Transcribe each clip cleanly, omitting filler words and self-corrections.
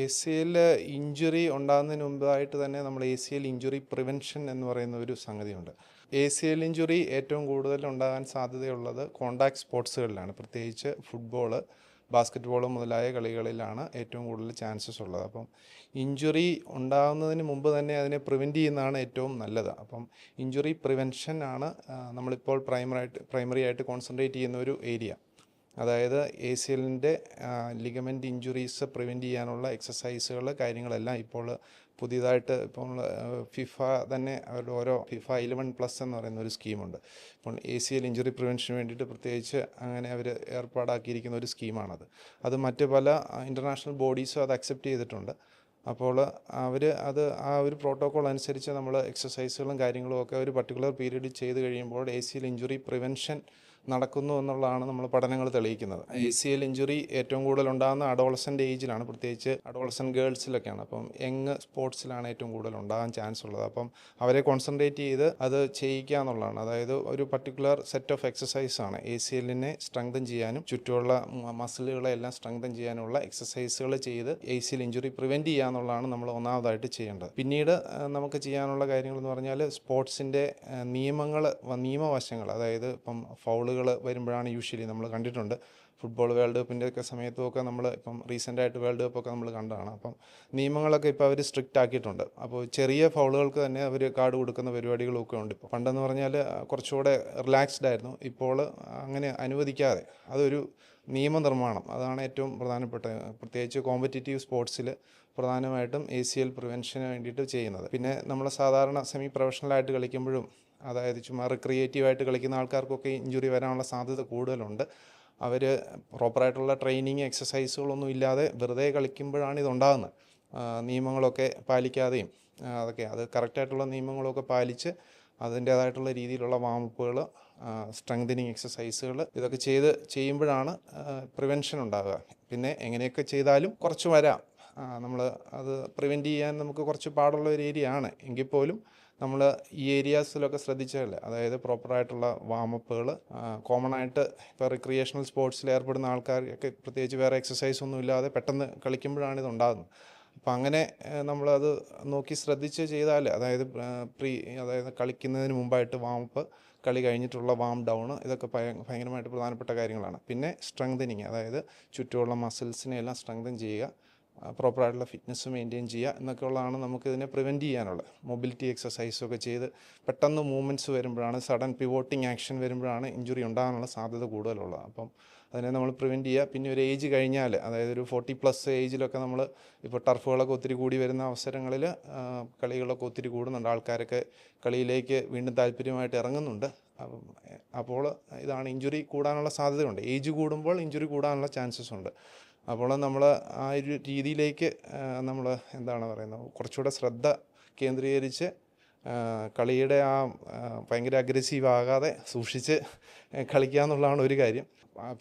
ACL injury ഉണ്ടാകുന്നതിന് മുമ്പായിട്ട് തന്നെ നമ്മൾ ACL ഇഞ്ചുറി പ്രിവെൻഷൻ എന്ന് പറയുന്ന ഒരു സംഗതിയുണ്ട്. ACL ഇഞ്ചുറി ഏറ്റവും കൂടുതൽ ഉണ്ടാകാൻ സാധ്യതയുള്ളത് കോണ്ടാക്ട് സ്പോർട്സുകളിലാണ്. പ്രത്യേകിച്ച് ഫുട്ബോൾ, ബാസ്കറ്റ്ബോൾ മുതലായ കളികളിലാണ് ഏറ്റവും കൂടുതൽ ചാൻസസ് ഉള്ളത്. അപ്പം ഇഞ്ചുറി ഉണ്ടാകുന്നതിന് മുമ്പ് തന്നെ അതിനെ പ്രിവെൻറ്റ് ചെയ്യുന്നതാണ് ഏറ്റവും നല്ലത്. അപ്പം ഇഞ്ചുറി പ്രിവെൻഷൻ ആണ് നമ്മളിപ്പോൾ പ്രൈമറി ആയിട്ട് കോൺസെൻട്രേറ്റ് ചെയ്യുന്ന ഒരു ഏരിയ. അതായത് ACLൻ്റെ ലിഗമെൻ്റ് ഇഞ്ചുറീസ് പ്രിവെൻറ്റ് ചെയ്യാനുള്ള എക്സസൈസുകൾ കാര്യങ്ങളെല്ലാം ഇപ്പോൾ പുതിയതായിട്ട് ഇപ്പോൾ ഫിഫ തന്നെ അവരുടെ ഓരോ ഫിഫ 11+ എന്ന് പറയുന്ന ഒരു സ്കീമുണ്ട്. ഇപ്പോൾ ACL ഇഞ്ചുറി പ്രിവെൻഷന് വേണ്ടിയിട്ട് പ്രത്യേകിച്ച് അങ്ങനെ അവർ ഏർപ്പാടാക്കിയിരിക്കുന്ന ഒരു സ്കീമാണത്. അത് മറ്റ് പല ഇൻ്റർനാഷണൽ ബോഡീസും അത് അക്സെപ്റ്റ് ചെയ്തിട്ടുണ്ട്. അപ്പോൾ അവർ അത് ആ ഒരു പ്രോട്ടോക്കോൾ അനുസരിച്ച് നമ്മൾ എക്സസൈസുകളും കാര്യങ്ങളും ഒക്കെ ഒരു പർട്ടിക്കുലർ പീരീഡിൽ ചെയ്ത് കഴിയുമ്പോൾ ACL ഇഞ്ചുറി പ്രിവെൻഷൻ നടക്കുന്നു എന്നുള്ളതാണ് നമ്മൾ പഠനങ്ങൾ തെളിയിക്കുന്നത്. ACL ഇഞ്ചുറി ഏറ്റവും കൂടുതൽ ഉണ്ടാകുന്ന അഡോളസൻ്റ് ഏജിലാണ്, പ്രത്യേകിച്ച് അഡോളസൻ്റ് ഗേൾസിലൊക്കെയാണ്. അപ്പം യങ് സ്പോർട്സിലാണ് ഏറ്റവും കൂടുതൽ ഉണ്ടാകാൻ ചാൻസ് ഉള്ളത്. അപ്പം അവരെ കോൺസെൻട്രേറ്റ് ചെയ്ത് അത് ചെയ്യിക്കുക എന്നുള്ളതാണ്. അതായത് ഒരു പർട്ടിക്കുലർ സെറ്റ് ഓഫ് എക്സസൈസാണ് ACLനെ സ്ട്രെങ്തൻ ചെയ്യാനും ചുറ്റുമുള്ള മസിലുകളെ എല്ലാം സ്ട്രെങ്തൻ ചെയ്യാനുള്ള എക്സസൈസുകൾ ചെയ്ത് ACL ഇഞ്ചുറി പ്രിവെൻറ്റ് ചെയ്യുക എന്നുള്ളതാണ് നമ്മൾ ഒന്നാമതായിട്ട് ചെയ്യേണ്ടത്. പിന്നീട് നമുക്ക് ചെയ്യാനുള്ള കാര്യങ്ങൾ എന്ന് പറഞ്ഞാൽ സ്പോർട്സിൻ്റെ നിയമവശങ്ങൾ, അതായത് ഇപ്പം ഫൗളുകൾ വരുമ്പോഴാണ് യൂഷ്വലി നമ്മൾ കണ്ടിട്ടുണ്ട്. ഫുട്ബോൾ വേൾഡ് കപ്പിൻ്റെ ഒക്കെ സമയത്തുമൊക്കെ നമ്മൾ ഇപ്പം റീസെൻ്റായിട്ട് വേൾഡ് കപ്പൊക്കെ നമ്മൾ കണ്ടതാണ്. അപ്പം നിയമങ്ങളൊക്കെ ഇപ്പോൾ അവർ സ്ട്രിക്റ്റ് ആക്കിയിട്ടുണ്ട്. അപ്പോൾ ചെറിയ ഫൗളുകൾക്ക് തന്നെ അവർ കാർഡ് കൊടുക്കുന്ന പരിപാടികളൊക്കെ ഉണ്ട്. ഇപ്പോൾ പണ്ടെന്ന് പറഞ്ഞാൽ കുറച്ചുകൂടെ റിലാക്സ്ഡ് ആയിരുന്നു. ഇപ്പോൾ അങ്ങനെ അനുവദിക്കാതെ അതൊരു നിയമനിർമ്മാണം, അതാണ് ഏറ്റവും പ്രധാനപ്പെട്ട, പ്രത്യേകിച്ച് കോമ്പറ്റീറ്റീവ് സ്പോർട്സിൽ പ്രധാനമായിട്ടും ACL പ്രിവെൻഷന് വേണ്ടിയിട്ട് ചെയ്യുന്നത്. പിന്നെ നമ്മൾ സാധാരണ സെമി പ്രൊഫഷണലായിട്ട് കളിക്കുമ്പോഴും, അതായത് ചുമ്മാ റിക്രിയേറ്റീവായിട്ട് കളിക്കുന്ന ആൾക്കാർക്കൊക്കെ ഇഞ്ചുറി വരാനുള്ള സാധ്യത കൂടുതലുണ്ട്. അവർ പ്രോപ്പറായിട്ടുള്ള ട്രെയിനിങ് എക്സസൈസുകളൊന്നും ഇല്ലാതെ വെറുതെ കളിക്കുമ്പോഴാണ് ഇതുണ്ടാകുന്നത്. നിയമങ്ങളൊക്കെ പാലിക്കാതെയും അത് കറക്റ്റായിട്ടുള്ള നിയമങ്ങളൊക്കെ പാലിച്ച് അതിൻ്റേതായിട്ടുള്ള രീതിയിലുള്ള വാമപ്പുകൾ, സ്ട്രെങ്തനിങ് എക്സസൈസുകൾ ഇതൊക്കെ ചെയ്യുമ്പോഴാണ് പ്രിവെൻഷൻ ഉണ്ടാകുക. പിന്നെ എങ്ങനെയൊക്കെ ചെയ്താലും കുറച്ച് വരാം. നമ്മൾ അത് പ്രിവെൻറ്റ് ചെയ്യാൻ നമുക്ക് കുറച്ച് പാടുള്ള ഒരു ഏരിയ ആണ്. എങ്കിൽ പോലും നമ്മൾ ഈ ഏരിയാസിലൊക്കെ ശ്രദ്ധിച്ചാൽ, അതായത് പ്രോപ്പറായിട്ടുള്ള വാമപ്പുകൾ, കോമൺ ആയിട്ട് ഇപ്പോൾ റിക്രിയേഷണൽ സ്പോർട്സിൽ ഏർപ്പെടുന്ന ആൾക്കാർക്ക് പ്രത്യേകിച്ച് വേറെ എക്സസൈസ് ഒന്നും ഇല്ലാതെ പെട്ടെന്ന് കളിക്കുമ്പോഴാണ് ഇതുണ്ടാകുന്നത്. അപ്പം അങ്ങനെ നമ്മളത് നോക്കി ശ്രദ്ധിച്ച് ചെയ്താൽ, അതായത് അതായത് കളിക്കുന്നതിന് മുമ്പായിട്ട് വാമപ്പ്, കളി കഴിഞ്ഞിട്ടുള്ള വാം ഡൗൺ, ഇതൊക്കെ ഭയങ്കരമായിട്ട് പ്രധാനപ്പെട്ട കാര്യങ്ങളാണ്. പിന്നെ സ്ട്രെങ്തനിങ്, അതായത് ചുറ്റുമുള്ള മസിൽസിനെ എല്ലാം സ്ട്രെങ്തൻ ചെയ്യുക, പ്രോപ്പറായിട്ടുള്ള ഫിറ്റ്നസ് മെയിൻറ്റെയിൻ ചെയ്യുക എന്നൊക്കെയുള്ളതാണ് നമുക്കിതിനെ പ്രിവെൻറ്റ് ചെയ്യാനുള്ളത്. മൊബിലിറ്റി എക്സസൈസൊക്കെ ചെയ്ത് പെട്ടെന്ന് മൂവ്മെൻറ്റ്സ് വരുമ്പോഴാണ്, സഡൻ പിവോട്ടിങ് ആക്ഷൻ വരുമ്പോഴാണ് ഇഞ്ചുറി ഉണ്ടാകാനുള്ള സാധ്യത കൂടുതലുള്ളത്. അപ്പം അതിനെ നമ്മൾ പ്രിവെൻറ്റ് ചെയ്യുക. പിന്നെ ഒരു ഏജ് കഴിഞ്ഞാൽ, അതായത് ഒരു 40+ ഏജിലൊക്കെ നമ്മൾ ഇപ്പോൾ ടർഫുകളൊക്കെ ഒത്തിരി കൂടി വരുന്ന അവസരങ്ങളിൽ കളികളൊക്കെ ഒത്തിരി കൂടുന്നുണ്ട്, ആൾക്കാരൊക്കെ കളിയിലേക്ക് വീണ്ടും താല്പര്യമായിട്ട് ഇറങ്ങുന്നുണ്ട്. അപ്പോൾ ഇതാണ്, ഇഞ്ചുറി കൂടാനുള്ള സാധ്യതയുണ്ട്. ഏജ് കൂടുമ്പോൾ ഇഞ്ചുറി കൂടാനുള്ള ചാൻസസ് ഉണ്ട്. അപ്പോൾ നമ്മൾ ആ ഒരു രീതിയിലേക്ക് നമ്മൾ എന്താണ് പറയുന്നത്, കുറച്ചുകൂടെ ശ്രദ്ധ കേന്ദ്രീകരിച്ച് കളിയുടെ ഭയങ്കര അഗ്രസീവ് ആകാതെ സൂക്ഷിച്ച് കളിക്കുക എന്നുള്ളതാണ് ഒരു കാര്യം.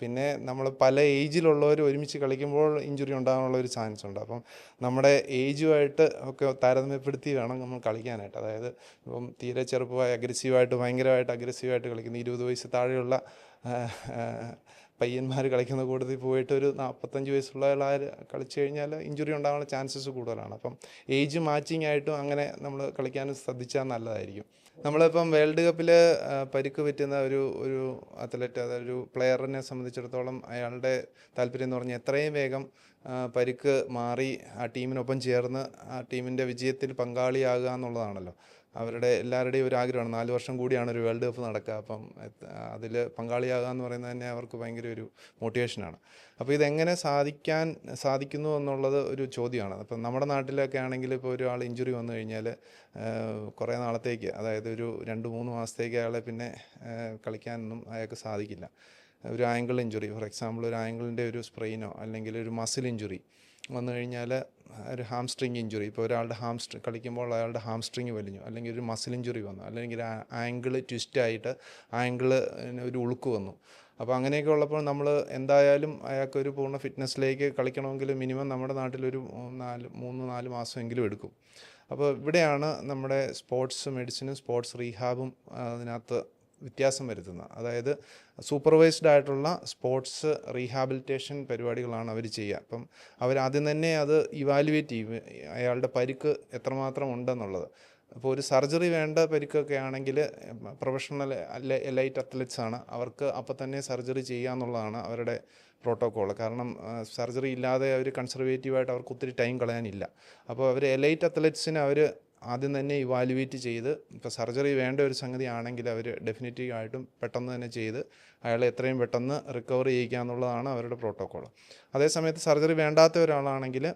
പിന്നെ നമ്മൾ പല ഏജിലുള്ളവർ ഒരുമിച്ച് കളിക്കുമ്പോൾ ഇഞ്ചുറി ഉണ്ടാകാനുള്ള ഒരു ചാൻസ് ഉണ്ട്. അപ്പം നമ്മുടെ ഏജുമായിട്ട് ഒക്കെ താരതമ്യപ്പെടുത്തി വേണം നമ്മൾ കളിക്കാനായിട്ട്. അതായത് ഇപ്പം തീരെ ചെറുപ്പമായി ഭയങ്കരമായിട്ട് അഗ്രസീവായിട്ട് കളിക്കുന്ന 20 വയസ്സ് താഴെയുള്ള പയ്യന്മാർ കളിക്കുന്ന കൂട്ടത്തിൽ പോയിട്ട് ഒരു 45 വയസ്സുള്ള ആൾ കളിച്ചു കഴിഞ്ഞാൽ ഇഞ്ചുറി ഉണ്ടാകാനുള്ള ചാൻസസ് കൂടുതലാണ്. അപ്പം ഏജ് മാച്ചിങ് ആയിട്ടും അങ്ങനെ നമ്മൾ കളിക്കാനും ശ്രദ്ധിച്ചാൽ നല്ലതായിരിക്കും. നമ്മളിപ്പം വേൾഡ് കപ്പിൽ പരിക്ക് പറ്റുന്ന ഒരു അത്ലറ്റ്, അതായത് ഒരു പ്ലെയറിനെ സംബന്ധിച്ചിടത്തോളം അയാളുടെ താല്പര്യം എന്ന് പറഞ്ഞാൽ എത്രയും വേഗം പരിക്ക് മാറി ആ ടീമിനൊപ്പം ചേർന്ന് ആ ടീമിൻ്റെ വിജയത്തിൽ പങ്കാളിയാകുക എന്നുള്ളതാണല്ലോ അവരുടെ എല്ലാവരുടെയും ഒരു ആഗ്രഹമാണ്. 4 വർഷം കൂടിയാണ് ഒരു വേൾഡ് കപ്പ് നടക്കുക. അപ്പം അതിൽ പങ്കാളിയാകുക എന്ന് പറയുന്നത് തന്നെ അവർക്ക് ഭയങ്കര ഒരു മോട്ടിവേഷനാണ്. അപ്പോൾ ഇതെങ്ങനെ സാധിക്കുന്നു എന്നുള്ളത് ഒരു ചോദ്യമാണ്. അപ്പം നമ്മുടെ നാട്ടിലൊക്കെ ആണെങ്കിൽ ഇപ്പോൾ ഒരാൾ ഇഞ്ചുറി വന്നു കഴിഞ്ഞാൽ കുറേ നാളത്തേക്ക്, അതായത് ഒരു 2-3 മാസത്തേക്ക് അയാളെ പിന്നെ കളിക്കാനൊന്നും അയാൾക്ക് സാധിക്കില്ല. ഒരു ആങ്കിൾ ഇഞ്ചുറി, ഫോർ എക്സാമ്പിൾ ഒരു ആങ്കിളിൻ്റെ ഒരു സ്പ്രെയിനോ അല്ലെങ്കിൽ ഒരു മസിൽ ഇഞ്ചുറി വന്നു കഴിഞ്ഞാൽ, ഒരു ഹാംസ്ട്രിങ് ഇഞ്ചുറി, ഇപ്പോൾ ഒരാളുടെ കളിക്കുമ്പോൾ അയാളുടെ ഹാംസ്ട്രിങ് വലിഞ്ഞു, അല്ലെങ്കിൽ ഒരു മസിൽ ഇഞ്ചുറി വന്നു, അല്ലെങ്കിൽ ആങ്കിൾ ട്വിസ്റ്റായിട്ട് ഒരു ഉളുക്ക് വന്നു. അപ്പോൾ അങ്ങനെയൊക്കെ ഉള്ളപ്പോൾ നമ്മൾ എന്തായാലും അയാൾക്കൊരു പൂർണ്ണ ഫിറ്റ്നസ്സിലേക്ക് കളിക്കണമെങ്കിൽ മിനിമം നമ്മുടെ നാട്ടിലൊരു 3-4 മാസമെങ്കിലും എടുക്കും. അപ്പോൾ ഇവിടെയാണ് നമ്മുടെ സ്പോർട്സ് മെഡിസിനും സ്പോർട്സ് റീഹാബും അതിനകത്ത് വ്യത്യാസം വരുത്തുന്നത്. അതായത് സൂപ്പർവൈസ്ഡ് ആയിട്ടുള്ള സ്പോർട്സ് റീഹാബിലിറ്റേഷൻ പരിപാടികളാണ് അവർ ചെയ്യുക. അപ്പം അവരാദ്യം തന്നെ അത് ഇവാലുവേറ്റ് ചെയ്യും, അയാളുടെ പരിക്ക് എത്രമാത്രം ഉണ്ടെന്നുള്ളത്. അപ്പോൾ ഒരു സർജറി വേണ്ട പരിക്കൊക്കെ ആണെങ്കിൽ പ്രൊഫഷണൽ എലൈറ്റ് അത്ലറ്റ്സ് ആണ്, അവർക്ക് അപ്പം തന്നെ സർജറി ചെയ്യുക എന്നുള്ളതാണ് അവരുടെ പ്രോട്ടോക്കോൾ. കാരണം സർജറി ഇല്ലാതെ അവർ കൺസർവേറ്റീവായിട്ട് അവർക്ക് ഒത്തിരി ടൈം കളയാനില്ല. അപ്പോൾ അവർ എലൈറ്റ് അത്ലറ്റ്സിനെ അവർ ആദ്യം തന്നെ ഇവാലുവേറ്റ് ചെയ്ത്, ഇപ്പോൾ സർജറി വേണ്ട ഒരു സംഗതി ആണെങ്കിൽ അവർ ഡെഫിനറ്റീവ് ആയിട്ടും പെട്ടെന്ന് തന്നെ ചെയ്ത് അയാളെ എത്രയും പെട്ടെന്ന് റിക്കവർ ചെയ്യിക്കുക എന്നുള്ളതാണ് അവരുടെ പ്രോട്ടോക്കോൾ. അതേസമയത്ത് സർജറി വേണ്ടാത്ത ഒരാളാണെങ്കിൽ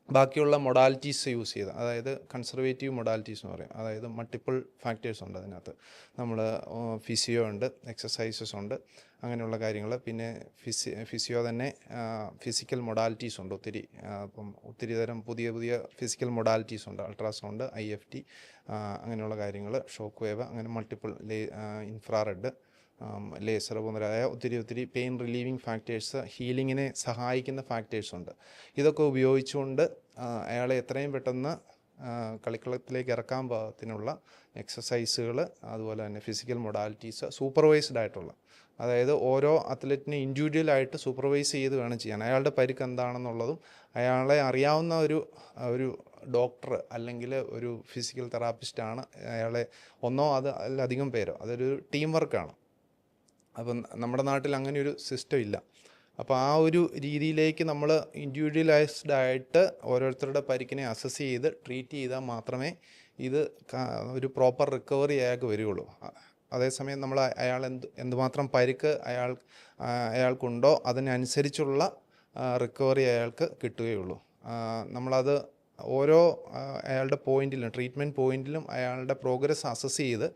ബാക്കിയുള്ള മൊഡാലിറ്റീസ് യൂസ് ചെയ്ത്, അതായത് കൺസർവേറ്റീവ് മൊഡാലിറ്റീസ് എന്ന് പറയും, അതായത് മൾട്ടിപ്പിൾ ഫാക്ടേഴ്സ് ഉണ്ട് അതിനകത്ത്. നമ്മൾ ഫിസിയോ ഉണ്ട്, എക്സസൈസസ് ഉണ്ട്, അങ്ങനെയുള്ള കാര്യങ്ങൾ. പിന്നെ ഫിസിയോ തന്നെ ഫിസിക്കൽ മൊഡാലിറ്റീസ് ഉണ്ട് ഒത്തിരി. അപ്പം ഒത്തിരി തരം പുതിയ പുതിയ ഫിസിക്കൽ മൊഡാലിറ്റീസ് ഉണ്ട്. അൾട്രാസൗണ്ട്, IFT, അങ്ങനെയുള്ള കാര്യങ്ങൾ, ഷോക്ക് വേവ്, അങ്ങനെ മൾട്ടിപ്പിൾ ഇൻഫ്രാറെഡ്, ലേസർ മുതലായ ഒത്തിരി പെയിൻ റിലീവിങ് ഫാക്ടേഴ്സ്, ഹീലിങ്ങിനെ സഹായിക്കുന്ന ഫാക്ടേഴ്സ് ഉണ്ട്. ഇതൊക്കെ ഉപയോഗിച്ചുകൊണ്ട് അയാളെ എത്രയും പെട്ടെന്ന് കളിക്കളത്തിലേക്ക് ഇറക്കാൻ പാകത്തിനുള്ള എക്സസൈസുകൾ, അതുപോലെ തന്നെ ഫിസിക്കൽ മൊഡാലിറ്റീസ് സൂപ്പർവൈസ്ഡ് ആയിട്ടുള്ള, അതായത് ഓരോ അത്ലറ്റിനെ ഇൻഡിവിജ്വലായിട്ട് സൂപ്പർവൈസ് ചെയ്ത് വേണം ചെയ്യാൻ. അയാളുടെ പരിക്ക് എന്താണെന്നുള്ളതും അയാളെ അറിയാവുന്ന ഒരു ഡോക്ടർ അല്ലെങ്കിൽ ഒരു ഫിസിക്കൽ തെറാപ്പിസ്റ്റാണ് അയാളെ, ഒന്നോ അതിലധികം പേരോ, അതൊരു ടീം വർക്കാണ്. അപ്പം നമ്മുടെ നാട്ടിൽ അങ്ങനെ ഒരു സിസ്റ്റം ഇല്ല. അപ്പോൾ ആ ഒരു രീതിയിലേക്ക് നമ്മൾ ഇൻഡിവിജ്വലൈസ്ഡ് ആയിട്ട് ഓരോരുത്തരുടെ പരിക്കിനെ അസസ് ചെയ്ത് ട്രീറ്റ് ചെയ്താൽ മാത്രമേ ഇത് ഒരു പ്രോപ്പർ റിക്കവറി അയാൾക്ക് വരികയുള്ളൂ. അതേസമയം നമ്മൾ അയാൾ എന്തുമാത്രം പരിക്ക് അയാൾക്കുണ്ടോ അതിനനുസരിച്ചുള്ള റിക്കവറി അയാൾക്ക് കിട്ടുകയുള്ളൂ. നമ്മളത് ഓരോ അയാളുടെ പോയിന്റിലും, ട്രീറ്റ്മെൻറ്റ് പോയിന്റിലും അയാളുടെ പ്രോഗ്രസ് അസസ് ചെയ്ത്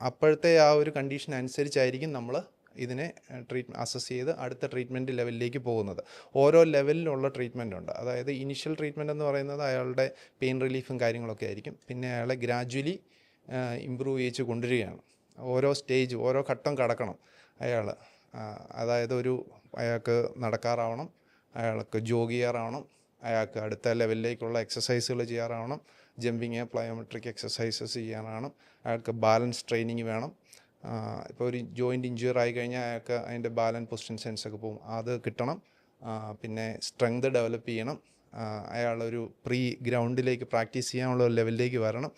അപ്പോഴത്തെ ആ ഒരു കണ്ടീഷൻ അനുസരിച്ചായിരിക്കും നമ്മൾ ഇതിനെ അസസ് ചെയ്ത് അടുത്ത ട്രീറ്റ്മെൻറ്റ് ലെവലിലേക്ക് പോകുന്നത്. ഓരോ ലെവലിലുള്ള ട്രീറ്റ്മെൻ്റ് ഉണ്ട്. അതായത് ഇനിഷ്യൽ ട്രീറ്റ്മെൻറ്റ് എന്ന് പറയുന്നത് അയാളുടെ പെയിൻ റിലീഫും കാര്യങ്ങളൊക്കെ ആയിരിക്കും. പിന്നെ അയാളെ ഗ്രാജ്വലി ഇമ്പ്രൂവ് ചെയ്യിച്ച് കൊണ്ടുവരികയാണ്. ഓരോ സ്റ്റേജ്, ഓരോ ഘട്ടം കടക്കണം അയാൾ. അതായത് അയാൾക്ക് നടക്കാറാവണം, അയാൾക്ക് ജോഗ് ചെയ്യാറാവണം, അയാൾക്ക് അടുത്ത ലെവലിലേക്കുള്ള എക്സസൈസുകൾ ചെയ്യാറാവണം, ജമ്പിങ്, പ്ലയോമെട്രിക് എക്സസൈസസ് ചെയ്യാനാണ്, അയാൾക്ക് ബാലൻസ് ട്രെയിനിങ് വേണം. ഇപ്പോൾ ഒരു ജോയിൻറ്റ് ഇഞ്ചുറി ആയി കഴിഞ്ഞാൽ അയാൾക്ക് അതിൻ്റെ ബാലൻസ് പൊസിഷൻ സെൻസൊക്കെ പോകും, അത് കിട്ടണം. പിന്നെ സ്ട്രെങ്ത് ഡെവലപ്പ് ചെയ്യണം, അയാളൊരു ഗ്രൗണ്ടിലേക്ക് പ്രാക്ടീസ് ചെയ്യാനുള്ള ഒരു ലെവലിലേക്ക് വരണം,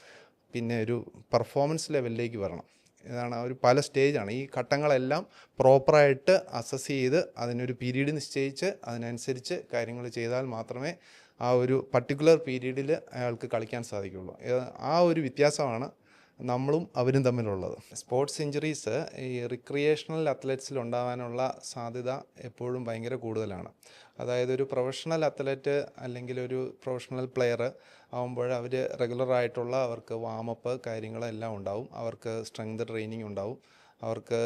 പിന്നെ ഒരു പെർഫോമൻസ് ലെവലിലേക്ക് വരണം. ഇതാണ് പല സ്റ്റേജാണ്. ഈ ഘട്ടങ്ങളെല്ലാം പ്രോപ്പറായിട്ട് അസസ് ചെയ്ത് അതിനൊരു പീരീഡ് നിശ്ചയിച്ച് അതിനനുസരിച്ച് കാര്യങ്ങൾ ചെയ്താൽ മാത്രമേ ആ ഒരു പർട്ടിക്കുലർ പീരീഡിൽ അയാൾക്ക് കളിക്കാൻ സാധിക്കുള്ളൂ. ആ ഒരു വ്യത്യാസമാണ് നമ്മളും അവരും തമ്മിലുള്ളത്. സ്പോർട്സ് ഇഞ്ചുറീസ് ഈ റിക്രിയേഷണൽ അത്ലറ്റ്സിൽ ഉണ്ടാകാനുള്ള സാധ്യത എപ്പോഴും ഭയങ്കര കൂടുതലാണ്. അതായത് ഒരു പ്രൊഫഷണൽ അത്ലറ്റ് അല്ലെങ്കിൽ ഒരു പ്രൊഫഷണൽ പ്ലെയർ ആകുമ്പോൾ അവർ റെഗുലറായിട്ടുള്ള അവർക്ക് വാമപ്പ് കാര്യങ്ങളെല്ലാം ഉണ്ടാവും, അവർക്ക് സ്ട്രെങ്ത് ട്രെയിനിങ് ഉണ്ടാവും, അവർക്ക്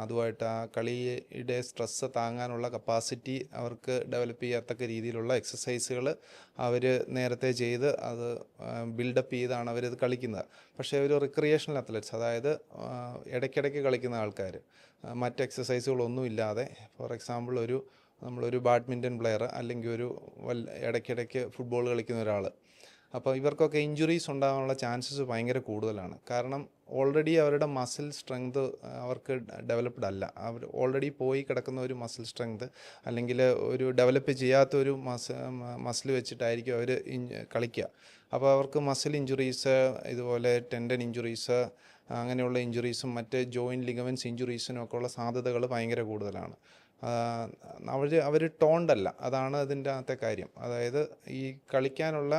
അതുമായിട്ട് ആ കളിയുടെ സ്ട്രെസ്സ് താങ്ങാനുള്ള കപ്പാസിറ്റി അവർക്ക് ഡെവലപ്പ് ചെയ്യത്തക്ക രീതിയിലുള്ള എക്സസൈസുകൾ അവർ നേരത്തെ ചെയ്ത് അത് ബിൽഡപ്പ് ചെയ്താണ് അവരത് കളിക്കുന്നത്. പക്ഷേ ഒരു റിക്രിയേഷണൽ അത്ലറ്റ്സ്, അതായത് ഇടയ്ക്കിടയ്ക്ക് കളിക്കുന്ന ആൾക്കാർ, മറ്റ് എക്സസൈസുകളൊന്നും ഇല്ലാതെ, ഫോർ എക്സാമ്പിൾ നമ്മളൊരു ബാഡ്മിൻ്റൺ പ്ലെയർ അല്ലെങ്കിൽ ഇടയ്ക്കിടയ്ക്ക് ഫുട്ബോൾ കളിക്കുന്ന ഒരാൾ, അപ്പോൾ ഇവർക്കൊക്കെ ഇഞ്ചുറീസ് ഉണ്ടാകാനുള്ള ചാൻസസ് ഭയങ്കര കൂടുതലാണ്. കാരണം ഓൾറെഡി അവരുടെ മസിൽ സ്ട്രെങ്ത് അവർക്ക് ഡെവലപ്ഡ് അല്ല. അവർ ഓൾറെഡി പോയി കിടക്കുന്ന ഒരു മസിൽ സ്ട്രെങ്ത് അല്ലെങ്കിൽ ഒരു ഡെവലപ്പ് ചെയ്യാത്തൊരു മസിൽ വെച്ചിട്ടായിരിക്കും അവർ കളിക്കുക. അപ്പോൾ അവർക്ക് മസിൽ ഇഞ്ചുറീസ്, ഇതുപോലെ ടെൻഡൻ ഇഞ്ചുറീസ്, അങ്ങനെയുള്ള ഇഞ്ചുറീസും മറ്റ് ജോയിൻറ്റ് ലിഗമെൻറ്റ്സ് ഇഞ്ചുറീസിനും ഒക്കെ ഉള്ള സാധ്യതകൾ ഭയങ്കര കൂടുതലാണ്. അവർ ടോണ്ടല്ല, അതാണ് അതിൻ്റെ അകത്തെ കാര്യം. അതായത് ഈ കളിക്കാനുള്ള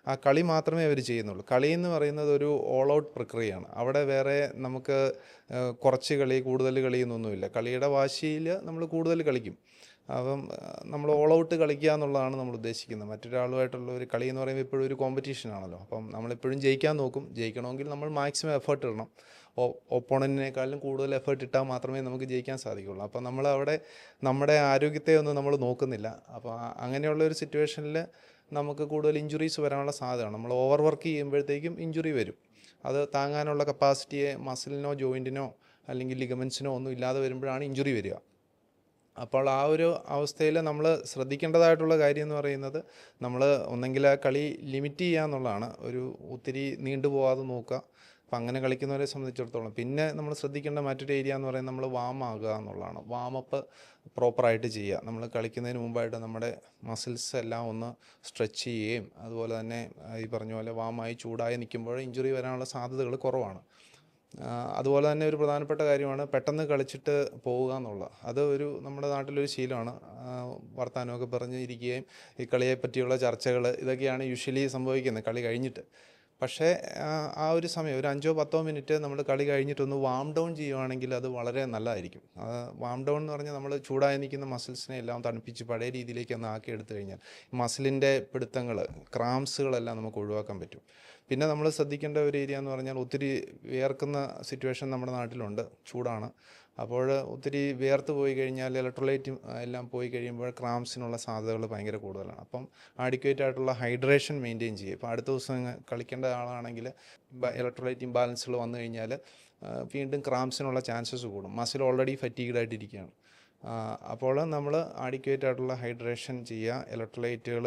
ആ കളി മാത്രമേ അവർ ചെയ്യുന്നുള്ളൂ. കളി എന്ന് പറയുന്നത് ഒരു ഓൾ ഔട്ട് പ്രക്രിയയാണ്. അവിടെ വേറെ നമുക്ക് കുറച്ച് കളി, കൂടുതൽ കളി എന്നൊന്നുമില്ല. കളിയുടെ വാശിയിൽ നമ്മൾ കൂടുതൽ കളിക്കും. അപ്പം നമ്മൾ ഓൾ ഔട്ട് കളിക്കുക എന്നുള്ളതാണ് നമ്മൾ ഉദ്ദേശിക്കുന്നത്. മറ്റൊരാളുമായിട്ടുള്ള ഒരു കളി എന്ന് പറയുമ്പോൾ ഇപ്പോഴും ഒരു കോമ്പറ്റീഷനാണല്ലോ. അപ്പം നമ്മളെപ്പോഴും ജയിക്കാൻ നോക്കും. ജയിക്കണമെങ്കിൽ നമ്മൾ മാക്സിമം എഫേർട്ട് ഇടണം. ഓപ്പോണൻറ്റിനേക്കാളും കൂടുതൽ എഫേർട്ട് ഇട്ടാൽ മാത്രമേ നമുക്ക് ജയിക്കാൻ സാധിക്കുള്ളൂ. അപ്പം നമ്മളവിടെ നമ്മുടെ ആരോഗ്യത്തെ ഒന്നും നമ്മൾ നോക്കുന്നില്ല. അപ്പോൾ അങ്ങനെയുള്ള ഒരു സിറ്റുവേഷനിൽ നമുക്ക് കൂടുതൽ ഇഞ്ചുറീസ് വരാനുള്ള സാധ്യതയാണ്. നമ്മൾ ഓവർ വർക്ക് ചെയ്യുമ്പോഴത്തേക്കും ഇഞ്ചുറി വരും. അത് താങ്ങാനുള്ള കപ്പാസിറ്റിയെ മസിലിനോ ജോയിൻറ്റിനോ അല്ലെങ്കിൽ ലിഗമെൻസിനോ ഒന്നും ഇല്ലാതെ വരുമ്പോഴാണ് ഇഞ്ചുറി വരിക. അപ്പോൾ ആ ഒരു അവസ്ഥയിൽ നമ്മൾ ശ്രദ്ധിക്കേണ്ടതായിട്ടുള്ള കാര്യം എന്ന് പറയുന്നത്, നമ്മൾ ഒന്നെങ്കിൽ ആ കളി ലിമിറ്റ് ചെയ്യുക എന്നുള്ളതാണ്. ഒത്തിരി നീണ്ടു പോകാതെ നോക്കുക. അപ്പം അങ്ങനെ കളിക്കുന്നവരെ സംബന്ധിച്ചിടത്തോളം പിന്നെ നമ്മൾ ശ്രദ്ധിക്കേണ്ട മറ്റൊരു ഏരിയ എന്ന് പറയുന്നത് നമ്മൾ വാം ആകുക എന്നുള്ളതാണ്. വാമപ്പ് പ്രോപ്പറായിട്ട് ചെയ്യുക. നമ്മൾ കളിക്കുന്നതിന് മുമ്പായിട്ട് നമ്മുടെ മസിൽസ് എല്ലാം ഒന്ന് സ്ട്രെച്ച് ചെയ്യുകയും അതുപോലെ തന്നെ ഈ പറഞ്ഞ പോലെ വാമായി ചൂടായി നിൽക്കുമ്പോൾ ഇഞ്ചുറി വരാനുള്ള സാധ്യതകൾ കുറവാണ്. അതുപോലെ തന്നെ ഒരു പ്രധാനപ്പെട്ട കാര്യമാണ് പെട്ടെന്ന് കളിച്ചിട്ട് പോവുക എന്നുള്ളത്. അത് നമ്മുടെ നാട്ടിലൊരു ശീലമാണ്. വർത്തമാനമൊക്കെ പറഞ്ഞ് ഇരിക്കുകയും ഈ കളിയെ പറ്റിയുള്ള ചർച്ചകൾ ഇതൊക്കെയാണ് യൂഷ്വലി സംഭവിക്കുന്നത് കളി കഴിഞ്ഞിട്ട്. പക്ഷേ ആ ഒരു സമയം ഒരു 5-10 മിനിറ്റ് നമ്മൾ കളി കഴിഞ്ഞിട്ടൊന്ന് വാം ഡൗൺ ചെയ്യുവാണെങ്കിൽ അത് വളരെ നല്ലതായിരിക്കും. വാം ഡൗൺ എന്ന് പറഞ്ഞാൽ നമ്മൾ ചൂടായി നിൽക്കുന്ന മസിൽസിനെ എല്ലാം തണുപ്പിച്ച് പഴയ രീതിയിലേക്ക് ഒന്ന് ആക്കി എടുത്തു കഴിഞ്ഞാൽ മസിലിൻ്റെ പിടുത്തങ്ങൾ, ക്രാംസുകളെല്ലാം നമുക്ക് ഒഴിവാക്കാൻ പറ്റും. പിന്നെ നമ്മൾ ശ്രദ്ധിക്കേണ്ട ഒരു ഏരിയ എന്ന് പറഞ്ഞാൽ ഒത്തിരി വിയർക്കുന്ന സിറ്റുവേഷൻ നമ്മുടെ നാട്ടിലുണ്ട്, ചൂടാണ്. അപ്പോൾ ഒത്തിരി വിയർത്ത് പോയി കഴിഞ്ഞാൽ ഇലക്ട്രോലൈറ്റ് എല്ലാം പോയി കഴിയുമ്പോൾ ക്രാംസിനുള്ള സാധ്യതകൾ ഭയങ്കര കൂടുതലാണ്. അപ്പം ആഡിക്വേറ്റ് ആയിട്ടുള്ള ഹൈഡ്രേഷൻ മെയിൻറ്റെയിൻ ചെയ്യുക. ഇപ്പോൾ അടുത്ത ദിവസം കളിക്കേണ്ട ആളാണെങ്കിൽ ഇലക്ട്രോലൈറ്റ് ഇംബാലൻസുകൾ വന്നു കഴിഞ്ഞാൽ വീണ്ടും ക്രാംസിനുള്ള ചാൻസസ് കൂടും. മസിൽ ഓൾറെഡി ഫറ്റീഗ്ഡ് ആയിട്ടിരിക്കുകയാണ്. അപ്പോൾ നമ്മൾ ആഡിക്വേറ്റ് ആയിട്ടുള്ള ഹൈഡ്രേഷൻ ചെയ്യുക, ഇലക്ട്രോലൈറ്റുകൾ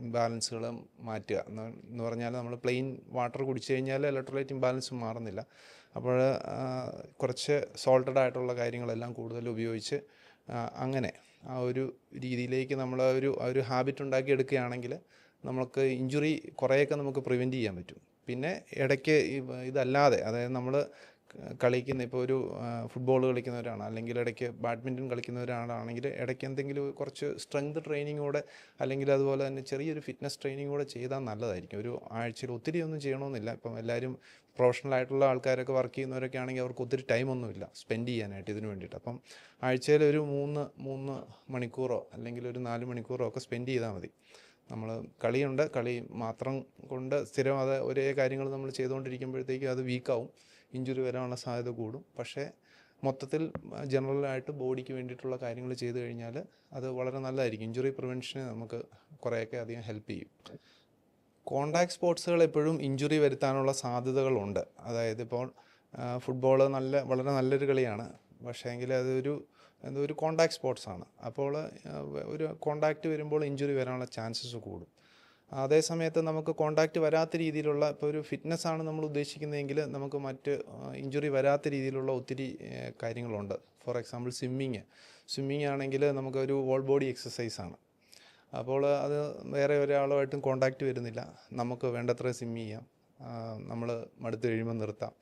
ഇംബാലൻസുകൾ മാറ്റുക. എന്ന് പറഞ്ഞാൽ നമ്മൾ പ്ലെയിൻ വാട്ടർ കുടിച്ചു കഴിഞ്ഞാൽ ഇലക്ട്രോലൈറ്റ് ഇംബാലൻസ് മാറുന്നില്ല. അപ്പോൾ കുറച്ച് സോൾട്ടഡ് ആയിട്ടുള്ള കാര്യങ്ങളെല്ലാം കൂടുതൽ ഉപയോഗിച്ച് അങ്ങനെ ആ ഒരു രീതിയിലേക്ക് നമ്മൾ ഒരു ഹാബിറ്റ് ഉണ്ടാക്കിയെടുക്കുകയാണെങ്കിൽ നമുക്ക് ഇഞ്ചുറി കുറേയൊക്കെ നമുക്ക് പ്രിവെൻറ്റ് ചെയ്യാൻ പറ്റും. പിന്നെ ഇടയ്ക്ക് ഇതല്ലാതെ, അതായത് നമ്മൾ കളിക്കുന്ന ഇപ്പോൾ ഒരു ഫുട്ബോൾ കളിക്കുന്നവരാണ്, അല്ലെങ്കിൽ ഇടയ്ക്ക് ബാഡ്മിൻ്റൺ കളിക്കുന്നവരാണെങ്കിൽ ഇടയ്ക്ക് എന്തെങ്കിലും കുറച്ച് സ്ട്രെങ്ത് ട്രെയിനിങ് കൂടെ, അല്ലെങ്കിൽ അതുപോലെ തന്നെ ചെറിയൊരു ഫിറ്റ്നസ് ട്രെയിനിങ് കൂടെ ചെയ്താൽ നല്ലതായിരിക്കും. ഒരു ആഴ്ചയിൽ ഒത്തിരി ഒന്നും ചെയ്യണമെന്നില്ല. ഇപ്പം എല്ലാവരും പ്രൊഫഷണൽ ആയിട്ടുള്ള ആൾക്കാരൊക്കെ വർക്ക് ചെയ്യുന്നവരൊക്കെ ആണെങ്കിൽ അവർക്ക് ഒത്തിരി ടൈമൊന്നുമില്ല സ്പെൻഡ് ചെയ്യാനായിട്ട് ഇതിന് വേണ്ടിയിട്ട്. അപ്പം ആഴ്ചയിൽ ഒരു 3 മണിക്കൂറോ അല്ലെങ്കിൽ ഒരു 4 മണിക്കൂറോ ഒക്കെ സ്പെൻഡ് ചെയ്താൽ മതി. നമ്മൾ കളിയുണ്ട്, കളി മാത്രം കൊണ്ട് സ്ഥിരം അത് ഒരേ കാര്യങ്ങൾ നമ്മൾ ചെയ്തുകൊണ്ടിരിക്കുമ്പോഴത്തേക്കും അത് വീക്കാവും, ഇഞ്ചുറി വരാനുള്ള സാധ്യത കൂടും. പക്ഷേ മൊത്തത്തിൽ ജനറലായിട്ട് ബോഡിക്ക് വേണ്ടിയിട്ടുള്ള കാര്യങ്ങൾ ചെയ്തു കഴിഞ്ഞാൽ അത് വളരെ നല്ലതായിരിക്കും. ഇഞ്ചുറി പ്രിവെൻഷന് നമുക്ക് കുറേയൊക്കെ അധികം ഹെൽപ്പ് ചെയ്യും. കോണ്ടാക്ട് സ്പോർട്സുകൾ എപ്പോഴും ഇഞ്ചുറി വരുത്താനുള്ള സാധ്യതകളുണ്ട്. അതായത് ഇപ്പോൾ ഫുട്ബോൾ വളരെ നല്ലൊരു കളിയാണ്, പക്ഷേ എങ്കിൽ ഒരു കോണ്ടാക്ട് സ്പോർട്സാണ്. അപ്പോൾ ഒരു കോണ്ടാക്റ്റ് വരുമ്പോൾ ഇഞ്ചുറി വരാനുള്ള ചാൻസസ് കൂടും. അതേ സമയത്ത് നമുക്ക് കോണ്ടാക്റ്റ് വരാത്ത രീതിയിലുള്ള, ഇപ്പോൾ ഒരു ഫിറ്റ്നസ്സാണ് നമ്മൾ ഉദ്ദേശിക്കുന്നതെങ്കിൽ നമുക്ക് മറ്റ് ഇഞ്ചുറി വരാത്ത രീതിയിലുള്ള ഒത്തിരി കാര്യങ്ങളുണ്ട്. ഫോർ എക്സാമ്പിൾ സ്വിമ്മിങ് ആണെങ്കിൽ നമുക്കൊരു ഓൾ ബോഡി എക്സസൈസാണ്. അപ്പോൾ അത് വേറെ ഒരാളുമായിട്ടും കോണ്ടാക്റ്റ് വരുന്നില്ല, നമുക്ക് വേണ്ടത്ര സ്വിമ്മ് ചെയ്യാം, നമ്മൾ മടുത്ത് കഴിയുമ്പോൾ നിർത്താം.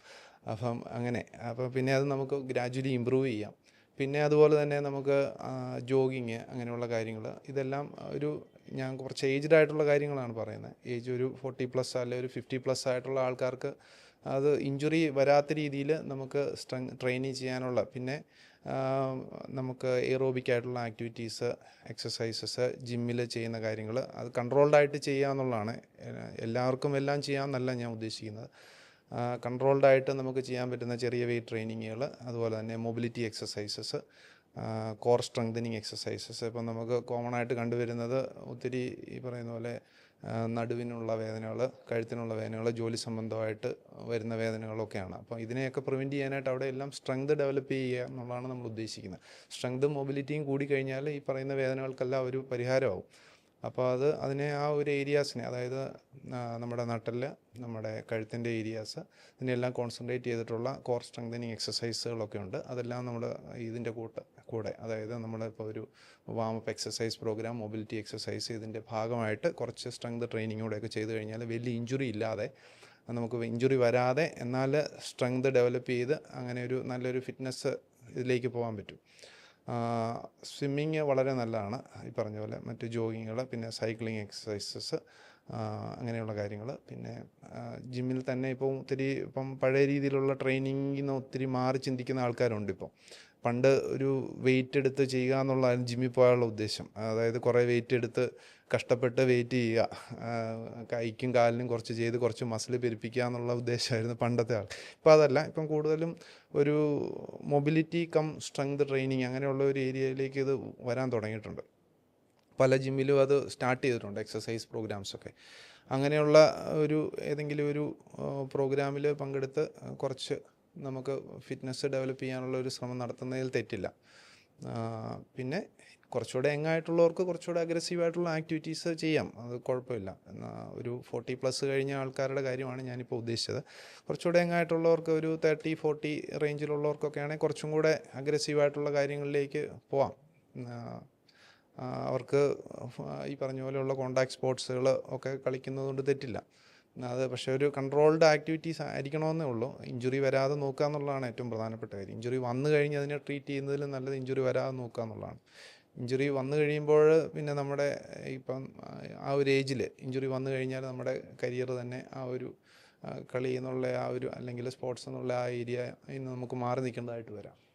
അപ്പം പിന്നെ അത് നമുക്ക് ഗ്രാജ്വലി ഇമ്പ്രൂവ് ചെയ്യാം. പിന്നെ അതുപോലെ തന്നെ നമുക്ക് ജോഗിങ് അങ്ങനെയുള്ള കാര്യങ്ങൾ, ഇതെല്ലാം ഞാൻ കുറച്ച് ഏജ്ഡ് ആയിട്ടുള്ള കാര്യങ്ങളാണ് പറയുന്നത്. ഏജ് ഒരു 40+ അല്ലെങ്കിൽ ഒരു 50+ ആയിട്ടുള്ള ആൾക്കാർക്ക് അത് ഇഞ്ചുറി വരാത്ത രീതിയിൽ നമുക്ക് ട്രെയിനിങ് ചെയ്യാനുള്ള, പിന്നെ നമുക്ക് എയറോബിക് ആയിട്ടുള്ള ആക്ടിവിറ്റീസ്, എക്സസൈസസ്, ജിമ്മിൽ ചെയ്യുന്ന കാര്യങ്ങൾ അത് കൺട്രോൾഡായിട്ട് ചെയ്യുക എന്നുള്ളതാണ്. എല്ലാവർക്കും എല്ലാം ചെയ്യാമെന്നല്ല ഞാൻ ഉദ്ദേശിക്കുന്നത്. കൺട്രോൾഡായിട്ട് നമുക്ക് ചെയ്യാൻ പറ്റുന്ന ചെറിയ വെയ്റ്റ് ട്രെയിനിങ്ങുകൾ, അതുപോലെ തന്നെ mobility exercises, core strengthening exercises. ഇപ്പം നമുക്ക് കോമൺ ആയിട്ട് കണ്ടുവരുന്നത് ഒത്തിരി ഈ പറയുന്ന പോലെ നടുവിനുള്ള വേദനകൾ, കഴുത്തിനുള്ള വേദനകൾ, ജോലി സംബന്ധമായിട്ട് വരുന്ന വേദനകളൊക്കെയാണ്. അപ്പോൾ ഇതിനെയൊക്കെ പ്രിവെൻറ്റ് ചെയ്യാനായിട്ട് അവിടെ എല്ലാം സ്ട്രെങ്ത് ഡെവലപ്പ് ചെയ്യുക എന്നുള്ളതാണ് നമ്മൾ ഉദ്ദേശിക്കുന്നത്. സ്ട്രെങ്തും മൊബിലിറ്റിയും കൂടി കഴിഞ്ഞാൽ ഈ പറയുന്ന വേദനകൾക്കെല്ലാം ഒരു പരിഹാരമാവും. അപ്പോൾ അതിനെ ആ ഒരു ഏരിയാസിനെ, അതായത് നമ്മുടെ നട്ടെല്ല്, നമ്മുടെ കഴുത്തിൻ്റെ ഏരിയാസ്, ഇതിനെല്ലാം കോൺസെൻട്രേറ്റ് ചെയ്തിട്ടുള്ള കോർ സ്ട്രെങ്തനിങ് എക്സസൈസുകളൊക്കെ ഉണ്ട്. അതെല്ലാം നമ്മൾ ഇതിൻ്റെ കൂടെ, അതായത് നമ്മളിപ്പോൾ ഒരു warm up exercise program, mobility exercise, ഇതിൻ്റെ ഭാഗമായിട്ട് കുറച്ച് സ്ട്രെങ്ത് ട്രെയിനിങ്ങൂടെയൊക്കെ ചെയ്ത് കഴിഞ്ഞാൽ വലിയ ഇഞ്ചുറി ഇല്ലാതെ, നമുക്ക് ഇഞ്ചുറി വരാതെ എന്നാൽ സ്ട്രെങ്ത് ഡെവലപ്പ് ചെയ്ത് അങ്ങനെ ഒരു നല്ലൊരു ഫിറ്റ്നസ് ഇതിലേക്ക് പോകാൻ പറ്റും. സ്വിമ്മിങ് വളരെ നല്ലതാണ്, ഈ പറഞ്ഞ പോലെ. മറ്റ് ജോഗിങ്ങുകൾ, പിന്നെ സൈക്ലിംഗ് എക്സസൈസസ്, അങ്ങനെയുള്ള കാര്യങ്ങൾ. പിന്നെ ജിമ്മിൽ തന്നെ ഇപ്പം പഴയ രീതിയിലുള്ള ട്രെയിനിങ്ങിൽ നിന്ന് ഒത്തിരി മാറി ചിന്തിക്കുന്ന ആൾക്കാരുണ്ട്. പണ്ട് ഒരു വെയിറ്റ് എടുത്ത് ചെയ്യുക എന്നുള്ളതാണ് ജിമ്മിൽ പോകാനുള്ള ഉദ്ദേശം. അതായത് കുറേ വെയിറ്റ് എടുത്ത് കഷ്ടപ്പെട്ട് വെയിറ്റ് ചെയ്യുക, കൈക്കും കാലിനും കുറച്ച് ചെയ്ത് കുറച്ച് മസിൽ പെരുപ്പിക്കുക എന്നുള്ള ഉദ്ദേശമായിരുന്നു പണ്ടത്തെ ആൾ. ഇപ്പം അതല്ല, ഇപ്പം കൂടുതലും ഒരു മൊബിലിറ്റി കം സ്ട്രെങ്ത് ട്രെയിനിങ് അങ്ങനെയുള്ള ഒരു ഏരിയയിലേക്ക് ഇത് വരാൻ തുടങ്ങിയിട്ടുണ്ട്. പല ജിമ്മിലും അത് സ്റ്റാർട്ട് ചെയ്തിട്ടുണ്ട്, എക്സസൈസ് പ്രോഗ്രാംസൊക്കെ. അങ്ങനെയുള്ള ഏതെങ്കിലും ഒരു പ്രോഗ്രാമിൽ പങ്കെടുത്ത് കുറച്ച് നമുക്ക് ഫിറ്റ്നസ് ഡെവലപ്പ് ചെയ്യാനുള്ള ഒരു ശ്രമം നടത്തുന്നതിൽ തെറ്റില്ല. പിന്നെ കുറച്ചുകൂടെ യങ്ങായിട്ടുള്ളവർക്ക് കുറച്ചുകൂടെ അഗ്രസീവായിട്ടുള്ള ആക്ടിവിറ്റീസ് ചെയ്യാം, അത് കുഴപ്പമില്ല. ഒരു 40+ കഴിഞ്ഞ ആൾക്കാരുടെ കാര്യമാണ് ഞാനിപ്പോൾ ഉദ്ദേശിച്ചത്. കുറച്ചുകൂടെ യങ്ങായിട്ടുള്ളവർക്ക് ഒരു 30-40 റേഞ്ചിലുള്ളവർക്കൊക്കെ ആണെങ്കിൽ കുറച്ചും കൂടെ അഗ്രസീവായിട്ടുള്ള കാര്യങ്ങളിലേക്ക് പോവാം. അവർക്ക് ഈ പറഞ്ഞ പോലെയുള്ള കോണ്ടാക്ട് സ്പോർട്സുകൾ ഒക്കെ കളിക്കുന്നത് കൊണ്ട് തെറ്റില്ല. അത് പക്ഷേ ഒരു കൺട്രോൾഡ് ആക്ടിവിറ്റീസ് ആയിരിക്കണമെന്നേ ഉള്ളൂ. ഇഞ്ചുറി വരാതെ നോക്കുക എന്നുള്ളതാണ് ഏറ്റവും പ്രധാനപ്പെട്ട കാര്യം. ഇഞ്ചുറി വന്നു കഴിഞ്ഞ് അതിനെ ട്രീറ്റ് ചെയ്യുന്നതിലും നല്ലത് ഇഞ്ചുറി വരാതെ നോക്കുക എന്നുള്ളതാണ്. ഇഞ്ചുറി വന്നു കഴിയുമ്പോൾ പിന്നെ നമ്മുടെ ഇപ്പം ആ ഒരു ഏജിൽ ഇഞ്ചുറി വന്നു കഴിഞ്ഞാൽ നമ്മുടെ കരിയർ തന്നെ ആ ഒരു കളി എന്നുള്ള ആ ഒരു അല്ലെങ്കിൽ സ്പോർട്സ് എന്നുള്ള ആ ഏരിയയിൽ നിന്ന് നമുക്ക് മാറി നിൽക്കേണ്ടതായിട്ട് വരാം.